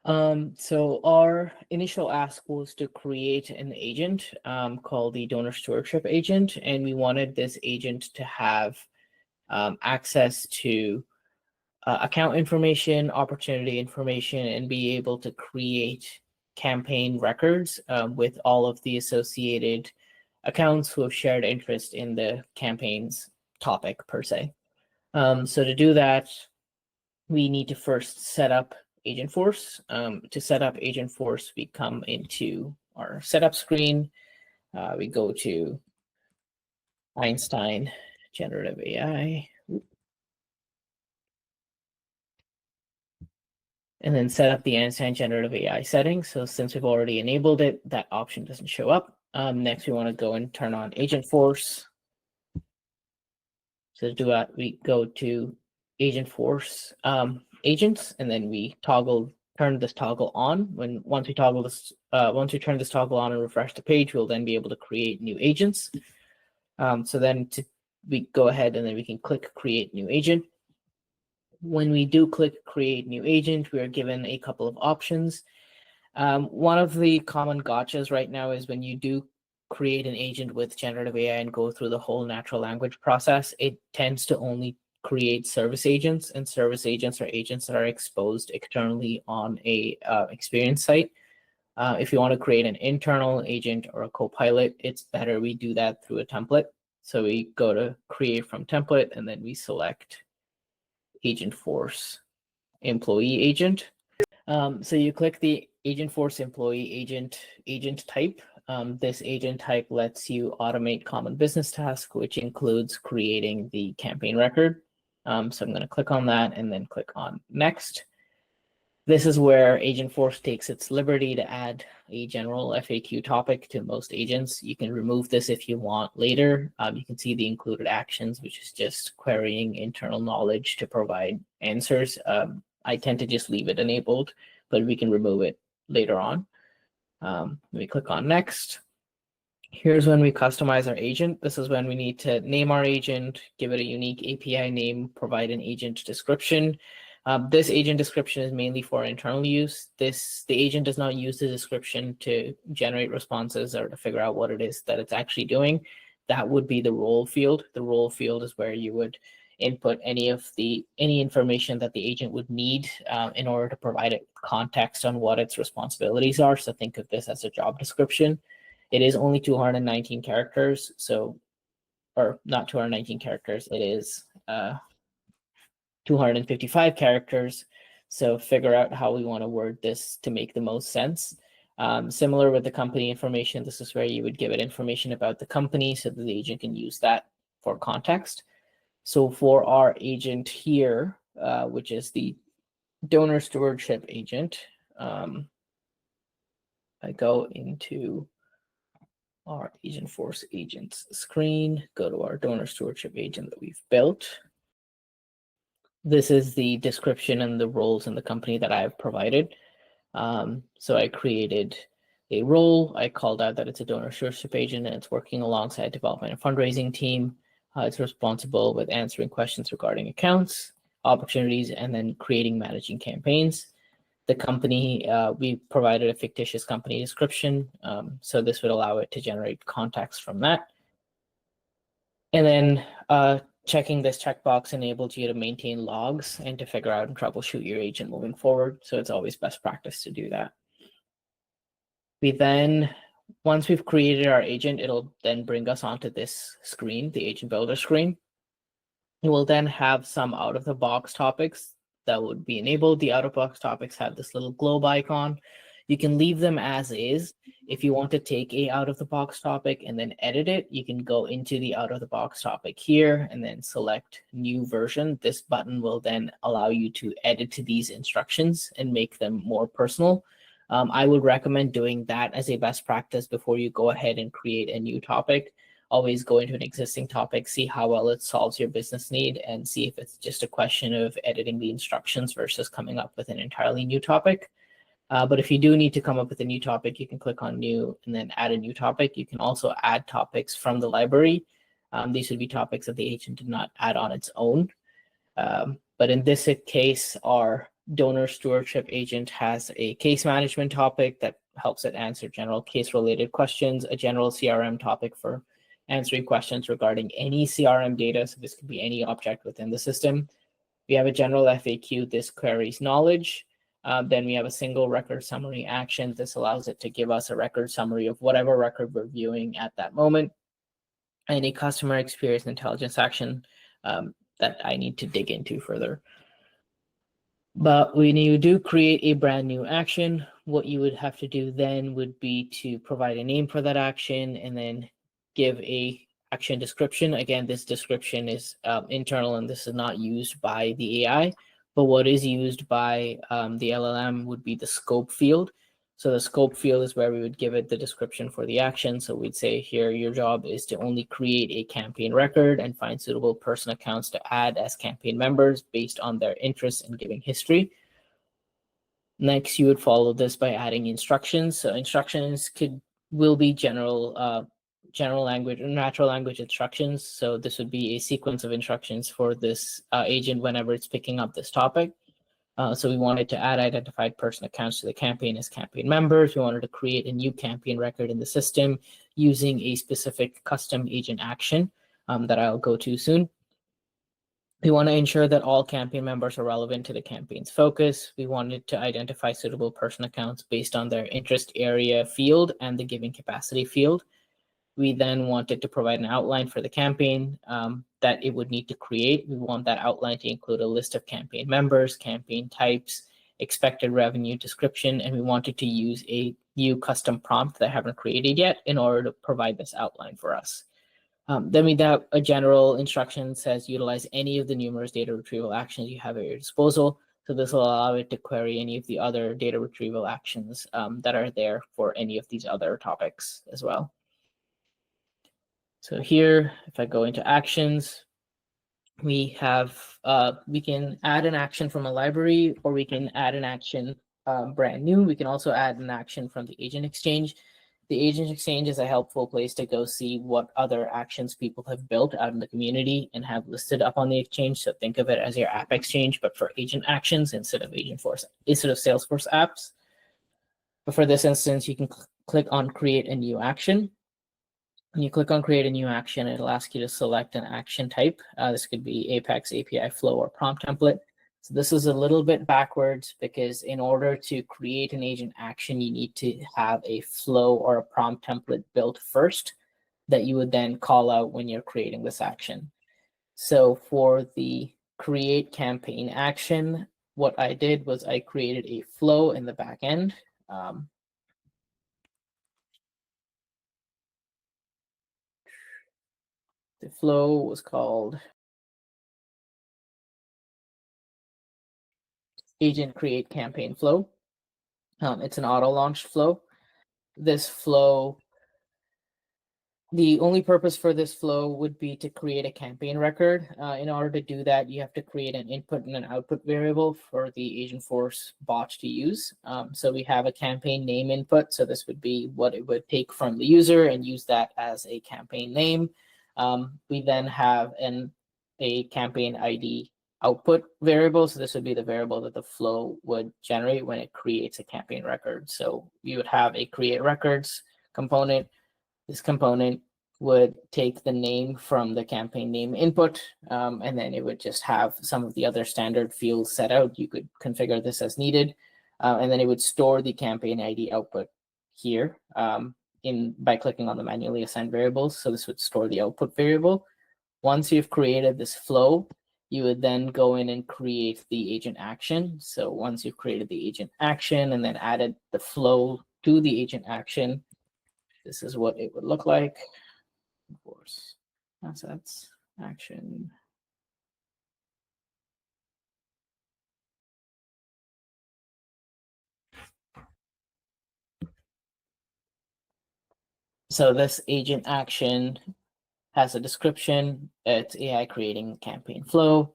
So our initial ask was to create an agent called the donor stewardship agent, and we wanted this agent to have access to account information, opportunity information, and be able to create campaign records with all of the associated accounts who have shared interest in the campaign's topic per se. So to do that, we need to first set up Agentforce. To set up Agentforce, we come into our setup screen. We go to Einstein Generative AI. And then set up the Einstein Generative AI settings. So since we've already enabled it, that option doesn't show up. Next, we want to go and turn on Agentforce. So to do that, we go to Agentforce agents, and then we turn this toggle on. Once we turn this toggle on and refresh the page, we'll then be able to create new agents. So then we go ahead and then we can click Create New Agent. When we do click Create New Agent, we are given a couple of options. One of the common gotchas right now is when you do create an agent with generative AI and go through the whole natural language process, it tends to only create service agents, and service agents are agents that are exposed externally on a experience site. If you want to create an internal agent or a co-pilot, it's better we do that through a template. So we go to Create from Template, and then we select Agentforce Employee Agent. So you click the Agentforce Employee Agent type. This agent type lets you automate common business tasks, which includes creating the campaign record. So I'm going to click on that and then click on Next. This is where Agentforce takes its liberty to add a general FAQ topic to most agents. You can remove this if you want later. You can see the included actions, which is just querying internal knowledge to provide answers. I tend to just leave it enabled, but we can remove it later on. We click on Next. Here's when we customize our agent. This is when we need to name our agent, give it a unique API name, provide an agent description. This agent description is mainly for internal use. The agent does not use the description to generate responses or to figure out what it is that it's actually doing. That would be the role field. The role field is where you would input any information that the agent would need in order to provide it context on what its responsibilities are. So think of this as a job description. It is only 219 characters, or not 219 characters, it is 255 characters. So figure out how we want to word this to make the most sense. Similar with the company information, this is where you would give it information about the company so that the agent can use that for context. So for our agent here, which is the donor stewardship agent, I go into our Agentforce agents screen, go to our donor stewardship agent that we've built. This is the description and the roles in the company that I've provided. So I created a role. I called out that it's a donor stewardship agent and it's working alongside development and fundraising team. It's responsible with answering questions regarding accounts, opportunities, and then creating, managing campaigns. The company, we provided a fictitious company description. So this would allow it to generate context from that. And then checking this checkbox enables you to maintain logs and to figure out and troubleshoot your agent moving forward. So it's always best practice to do that. We then, once we've created our agent, it'll then bring us onto this screen, the agent builder screen. It will then have some out-of-the-box topics that would be enabled. The out-of-box topics have this little globe icon. You can leave them as is. If you want to take a out-of-the-box topic and then edit it, you can go into the out-of-the-box topic here and then select new version. This button will then allow you to edit to these instructions and make them more personal. I would recommend doing that as a best practice before you go ahead and create a new topic. Always go into an existing topic, see how well it solves your business need, and see if it's just a question of editing the instructions versus coming up with an entirely new topic. But if you do need to come up with a new topic, you can click on new and then add a new topic. You can also add topics from the library. These would be topics that the agent did not add on its own. But in this case, our donor stewardship agent has a case management topic that helps it answer general case related questions, a general CRM topic for answering questions regarding any CRM data. So this could be any object within the system. We have a general FAQ, this queries knowledge. Then we have a single record summary action. This allows it to give us a record summary of whatever record we're viewing at that moment. And a customer experience intelligence action that I need to dig into further. But when you do create a brand new action, what you would have to do then would be to provide a name for that action and then give a action description. Again, this description is internal and this is not used by the AI, but what is used by the LLM would be the scope field. So the scope field is where we would give it the description for the action. So we'd say here, your job is to only create a campaign record and find suitable person accounts to add as campaign members based on their interests and giving history. Next, you would follow this by adding instructions. So instructions will be general language or natural language instructions. So this would be a sequence of instructions for this agent whenever it's picking up this topic. So we wanted to add identified person accounts to the campaign as campaign members. We wanted to create a new campaign record in the system using a specific custom agent action that I'll go to soon. We want to ensure that all campaign members are relevant to the campaign's focus. We wanted to identify suitable person accounts based on their interest area field and the giving capacity field. We then wanted to provide an outline for the campaign that it would need to create. We want that outline to include a list of campaign members, campaign types, expected revenue description, and we wanted to use a new custom prompt that I haven't created yet in order to provide this outline for us. Then we have a general instruction says utilize any of the numerous data retrieval actions you have at your disposal. So this will allow it to query any of the other data retrieval actions that are there for any of these other topics as well. So here, if I go into actions, we have, we can add an action from a library, or we can add an action brand new. We can also add an action from the agent exchange. The agent exchange is a helpful place to go see what other actions people have built out in the community and have listed up on the exchange. So think of it as your app exchange, but for agent actions instead of Agentforce, instead of Salesforce apps. But for this instance, you can click on create a new action. When you click on create a new action, it'll ask you to select an action type. This could be Apex, API Flow, or prompt template. So this is a little bit backwards because in order to create an agent action, you need to have a flow or a prompt template built first that you would then call out when you're creating this action. So for the create campaign action, what I did was I created a flow in the back end. The flow was called agent create campaign flow. It's an auto launched flow. This flow, the only purpose for this flow would be to create a campaign record. In order to do that, you have to create an input and an output variable for the Agentforce bot to use. So we have a campaign name input. So this would be what it would take from the user and use that as a campaign name. We then have a campaign ID output variable. So this would be the variable that the flow would generate when it creates a campaign record. So we would have a create records component. This component would take the name from the campaign name input, and then it would just have some of the other standard fields set out. You could configure this as needed, and then it would store the campaign ID output here by clicking on the manually assigned variables. So this would store the output variable. Once you've created this flow, you would then go in and create the agent action. So once you've created the agent action and then added the flow to the agent action, this is what it would look like. Of course, assets, action. So this agent action has a description. It's AI creating campaign flow.